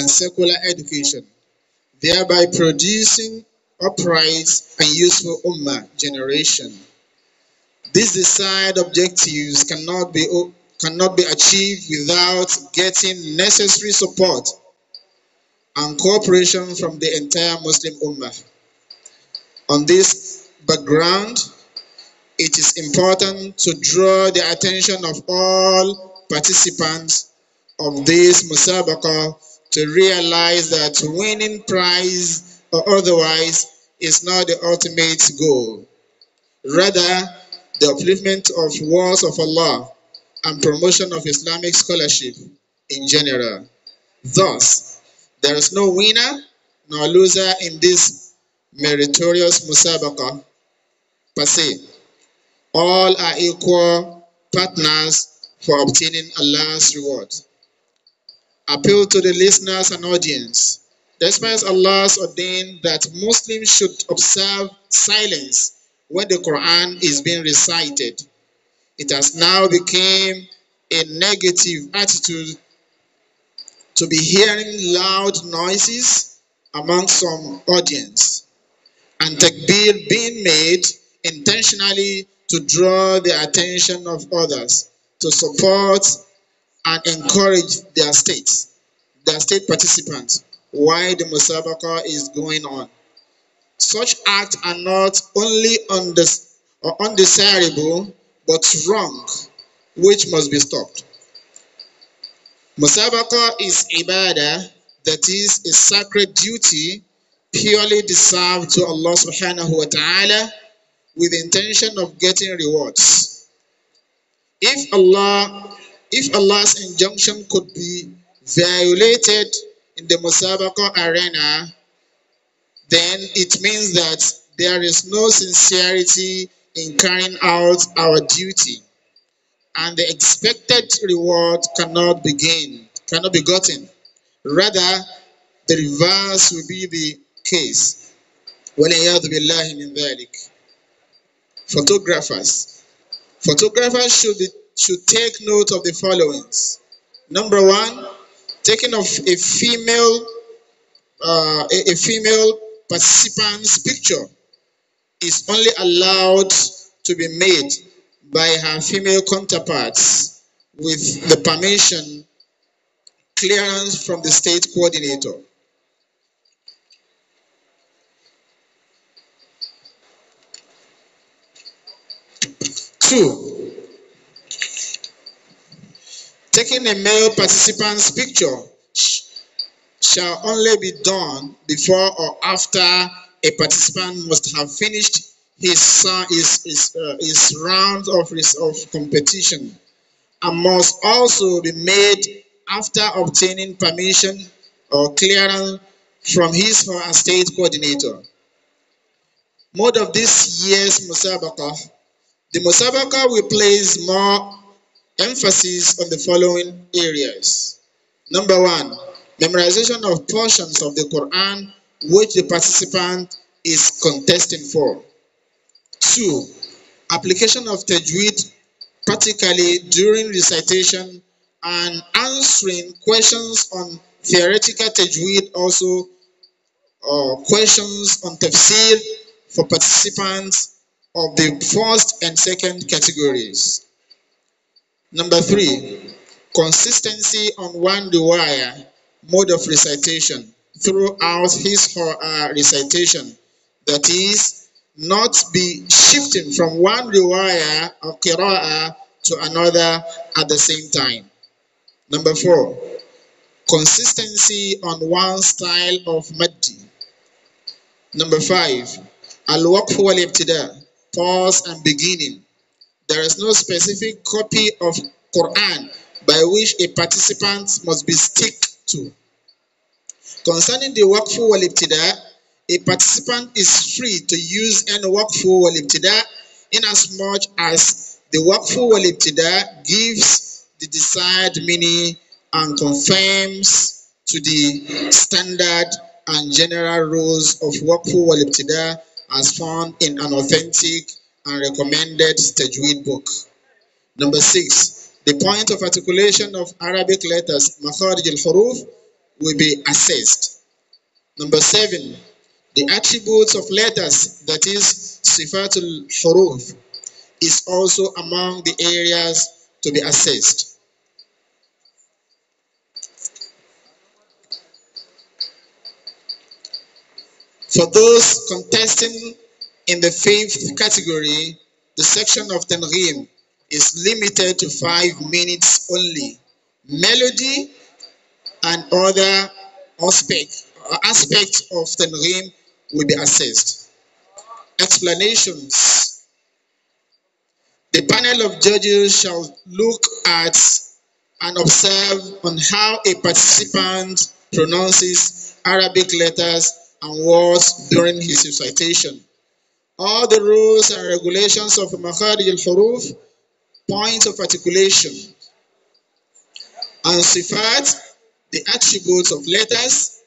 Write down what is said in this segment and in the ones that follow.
and secular education, thereby producing upright and useful ummah generation. These desired objectives cannot be achieved without getting necessary support and cooperation from the entire Muslim ummah. On this background, it is important to draw the attention of all participants of this musabaqah to realize that winning prize or otherwise is not the ultimate goal. Rather, the upliftment of words of Allah and promotion of Islamic scholarship in general. Thus, there is no winner nor loser in this meritorious musabaqah per se. All are equal partners for obtaining Allah's reward. Appeal to the listeners and audience. Despite Allah's ordained that Muslims should observe silence when the Quran is being recited, it has now become a negative attitude to be hearing loud noises among some audience and takbir being made intentionally to draw the attention of others to support and encourage their state participants while the musabaqah is going on. Such acts are not only undesirable but wrong, which must be stopped. Musabaqah is ibadah, that is a sacred duty purely deserved to Allah subhanahu wa ta'ala with the intention of getting rewards. If Allah's injunction could be violated in the musabaqah arena, then it means that there is no sincerity in carrying out our duty, and the expected reward cannot be gotten. Rather, the reverse will be the case. وَلِيَّاذُ بِاللَّهِ مِنْ ذَلِكَ. Photographers should take note of the followings. Number one, taking of a female participant's picture is only allowed to be made by her female counterparts with the permission, clearance from the state coordinator. 2, taking a male participant's picture shall only be done before or after a participant must have finished his round of competition, and must also be made after obtaining permission or clearance from his or her state coordinator. Mode of this year's musabaqah. The musabaqah will place more emphasis on the following areas. Number one, memorization of portions of the Quran which the participant is contesting for. 2, application of tajweed practically during recitation and answering questions on theoretical tajweed, also questions on tafsir for participants of the first and second categories. Number 3, consistency on one riwayah mode of recitation throughout his or her recitation, that is, not be shifting from one riwayah or qira'ah to another at the same time. Number 4, consistency on one style of maddi. Number 5, al-waqf wal-ibtida, pause and beginning. There is no specific copy of Quran by which a participant must be stick to. Concerning the waqf wal-ibtida, a participant is free to use any waqf wal-ibtida inasmuch as the waqf wal-ibtida gives the desired meaning and conforms to the standard and general rules of waqf wal-ibtida as found in an authentic and recommended tajweed book. Number 6, the point of articulation of Arabic letters, makharij al-huruf, will be assessed. Number 7, the attributes of letters, that is sifatul huruf, is also among the areas to be assessed. For those contesting in the 5th category, the section of Tanghim is limited to 5 minutes only. Melody and other aspects of Tanghim will be assessed. Explanations. The panel of judges shall look at and observe on how a participant pronounces Arabic letters and words during his recitation. All the rules and regulations of Makharij al-Huruf, points of articulation, and Sifat, the attributes of letters,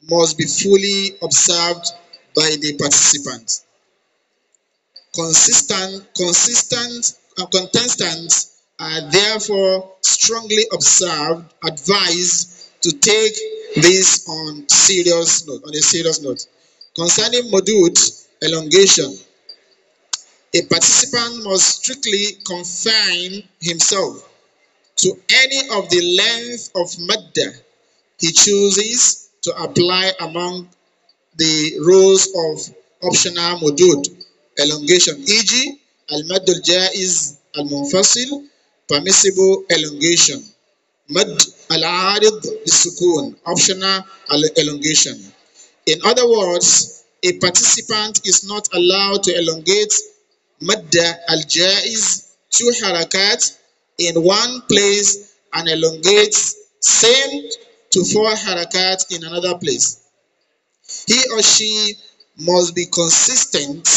must be fully observed by the participants. Contestants are therefore strongly advised to take this on a serious note. Concerning Modud, elongation, a participant must strictly confine himself to any of the length of madda he chooses to apply among the rows of optional modud elongation, e.g., al-mad al-jaiz al-munfasil, permissible elongation, mad al-arid bisukun, optional elongation. In other words, a participant is not allowed to elongate madda al-jaiz 2 harakat in one place and elongates same to 4 harakat in another place. He or she must be consistent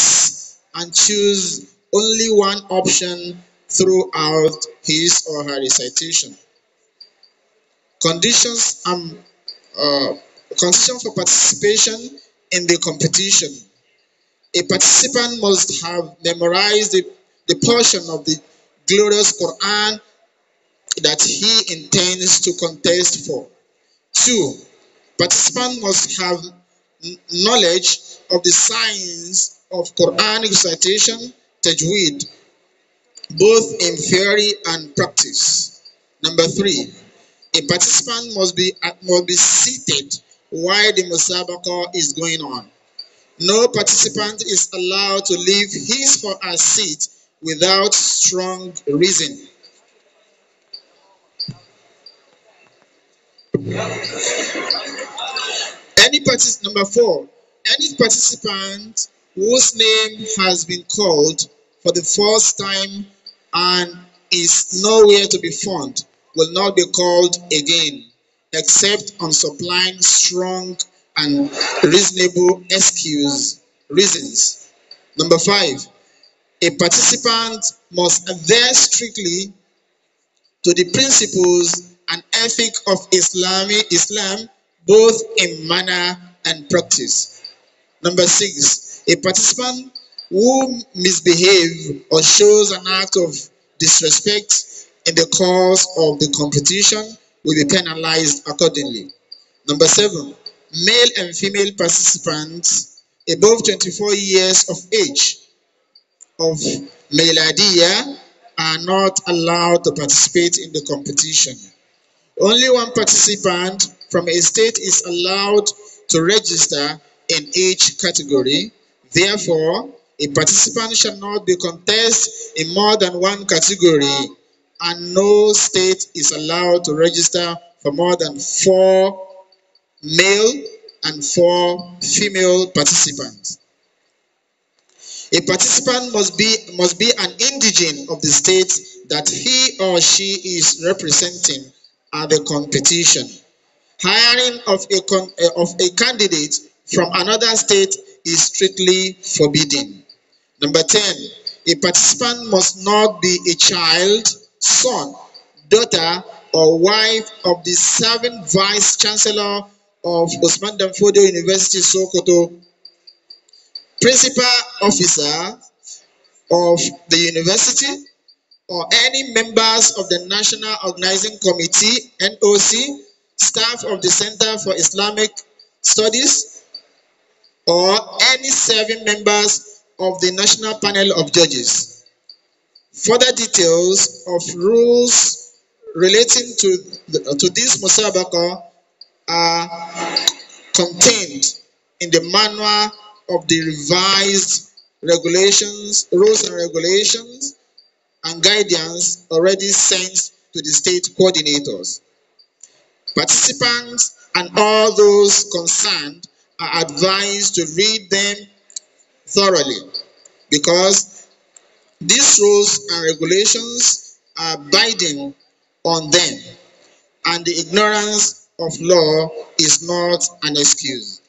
and choose only one option throughout his or her recitation. Conditions condition for participation in the competition. A participant must have memorized the portion of the glorious Quran that he intends to contest for. 2. Participant must have knowledge of the science of Quranic recitation, tajweed, both in theory and practice. Number 3. A participant must be seated while the musabaqah is going on. No participant is allowed to leave his or her seat without strong reason. Number 4, any participant whose name has been called for the first time and is nowhere to be found will not be called again, except on supplying strong and reasonable reasons. Number 5, a participant must adhere strictly to the principles and ethic of Islam, both in manner and practice. Number 6, a participant who misbehaves or shows an act of disrespect in the course of the competition will be penalized accordingly. Number 7, male and female participants above 24 years of age of Meladiya are not allowed to participate in the competition. Only one participant from a state is allowed to register in each category. Therefore, a participant shall not be contest in more than one category, and no state is allowed to register for more than 4 male and 4 female participants. A participant must be an indigene of the state that he or she is representing at the competition. Hiring of a candidate from another state is strictly forbidden. Number 10, a participant must not be a child, son, daughter, or wife of the serving vice chancellor of Osman Danfodio University, Sokoto, principal officer of the university, or any members of the National Organizing Committee, NOC, staff of the Center for Islamic Studies, or any serving members of the National Panel of Judges. Further details of rules relating to this musabaqah are contained in the manual of the revised regulations, rules and regulations, and guidance already sent to the state coordinators. Participants and all those concerned are advised to read them thoroughly because these rules and regulations are binding on them, and the ignorance of law is not an excuse.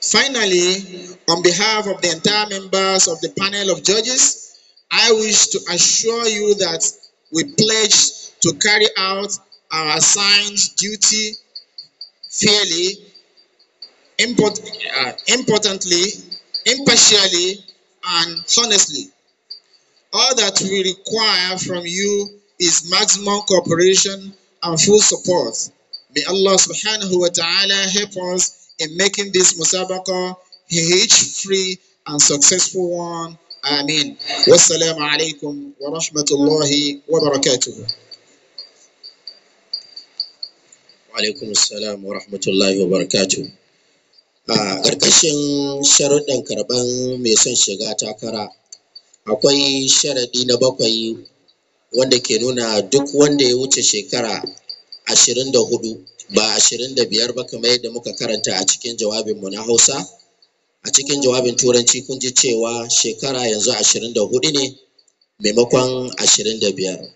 Finally, on behalf of the entire members of the panel of judges, I wish to assure you that we pledge to carry out our assigned duty fairly, importantly, impartially, and honestly. All that we require from you is maximum cooperation and full support. May Allah subhanahu wa ta'ala help us in making this musabaqah a hitch-free and successful one. Ameen. Wassalamu alaikum wa rahmatullahi wa barakatuh. Wa alaikum assalam wa rahmatullahi wa barakatuh. A ƙarƙashin sharuɗan karɓan mai son shiga takara, akwai sharaɗi na 7 wanda ke nuna duk wanda ya wuce shekara 24 ba 25 ba, kamar yadda muka karanta a cikin jawabinmu na Hausa. A cikin jawabin Turanci kun ji cewa shekara yanzu 24 ne maimakon 25.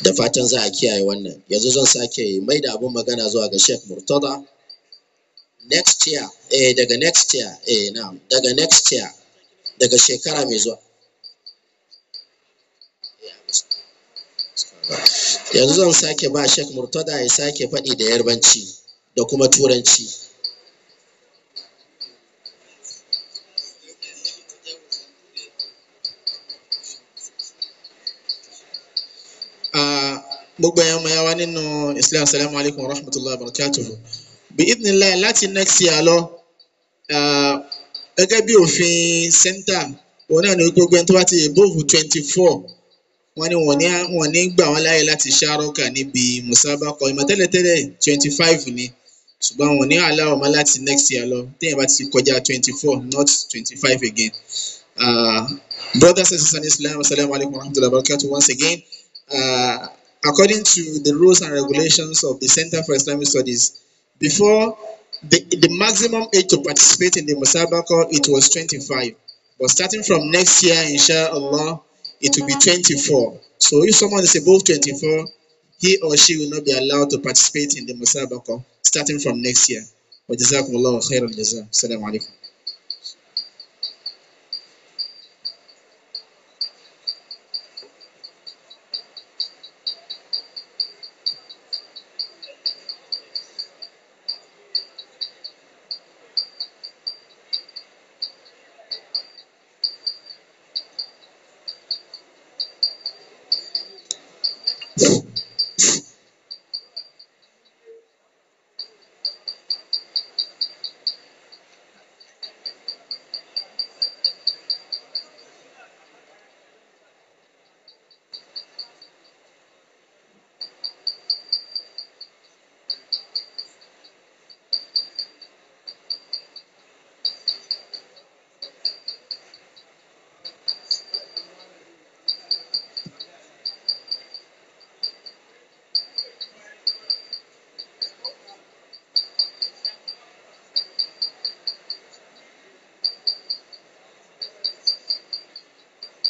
Da fatan za a kiyaye wannan. Yanzu zan sake mai da abun magana zuwa ga Sheikh Murtada. Next year, daga next year, na'am, daga next year, daga shekara mai zuwa. Yanzu zan sake ba Sheikh Murtada ya sake faɗi da Yarbanci da kuma Turanci. Gbogbo ẹ̀yin ọmọ ya wa nínú Islam, assalamu alaikum wa rahmatullahi wa barakatuh. Bí idhnillah, láti next year lọ, gẹ́gẹ́ bí òfin center, òun náà ni gbogbo ẹni tó bá ti above 24, wọ́n ní wọ́n ní gbà wọ́n láàyè láti ṣárọ́kà níbi musabaqah. Ìmọ̀ tẹ́lẹ̀tẹ́lẹ̀ 25 ni, ṣùgbọ́n wọ́n ní allow ọmọ láti next year lọ téèyàn bá ti kọjá 24, not 25 again. Brothers and sisters in Islam, assalamu alaikum wa rahmatullahi wa barakatuh. Once again, according to the rules and regulations of the Center for Islamic Studies, before the maximum age to participate in the musabaqah, it was 25. But starting from next year, inshallah, it will be 24. So if someone is above 24, he or she will not be allowed to participate in the musabaqah starting from next year. Wa jazakumullahu khairan jazaa. Assalamu alaikum.